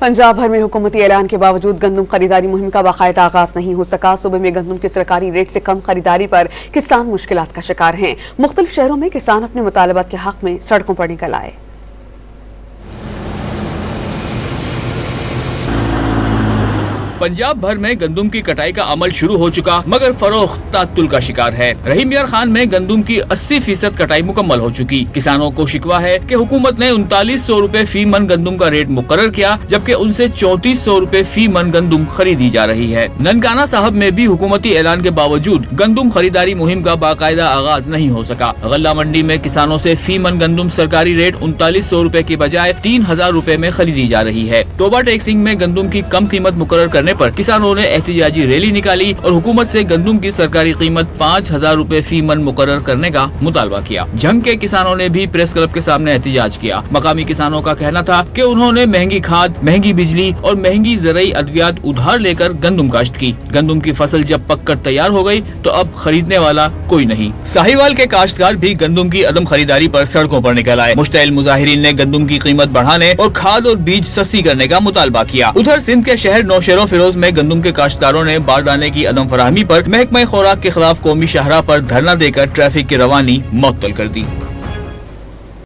पंजाब भर में हुकूमती ऐलान के बावजूद गंदम खरीदारी मुहिम का बाकायदा आगाज नहीं हो सका। सूबे में गंदम की सरकारी रेट से कम खरीदारी पर किसान मुश्किलात का शिकार हैं। मुख्तलिफ शहरों में किसान अपने मुतालबात के हक में सड़कों पर निकल आए। पंजाब भर में गंदम की कटाई का अमल शुरू हो चुका, मगर फरोख्त तात्तुल का शिकार है। रहीम यार खान में गंदम की 80% कटाई मुकम्मल हो चुकी। किसानों को शिकवा है कि हुकूमत ने 3900 रुपए फी मन गंदम का रेट मुकर्रर किया, जबकि उनसे 3400 रुपए फी मन गंदम खरीदी जा रही है। ननकाना साहब में भी हुकूमती ऐलान के बावजूद गंदम खरीदारी मुहिम का बाकायदा आगाज नहीं हो सका। गल्ला मंडी में किसानों से फी मन गंदम सरकारी रेट 3900 रुपए की बजाय 3000 रुपए में खरीदी जा रही है। तोबा टेक्सिंग में गंदम की कम कीमत मुकर्रर करने पर किसानों ने एहतिजाजी रैली निकाली और हुकूमत से गंदम की सरकारी कीमत 5000 रुपए फी मन मुकर्रर करने का मुतालबा किया। जंग के किसानों ने भी प्रेस क्लब के सामने एहतिजाज किया। मकामी किसानों का कहना था कि उन्होंने महंगी खाद, महंगी बिजली और महंगी ज़राई अद्वियात उधार लेकर गंदम काश्त की। गंदम की फसल जब पककर तैयार हो गई तो अब खरीदने वाला कोई नहीं। साहिवाल के काश्तकार भी गंदम की अदम खरीदारी पर सड़कों पर निकल आए। मुश्तइल मुजाहिरीन ने गंदम की कीमत बढ़ाने और खाद और बीज सस्ती करने का मुतालबा किया। उधर सिंध के शहर नौशेरो फिरोज में गंदम के काश्तकारों ने बारदाने की अदम फराहमी पर महकमा खुराक के खिलाफ कौमी शाहराह पर धरना देकर ट्रैफिक की रवानी मुअत्तल कर दी।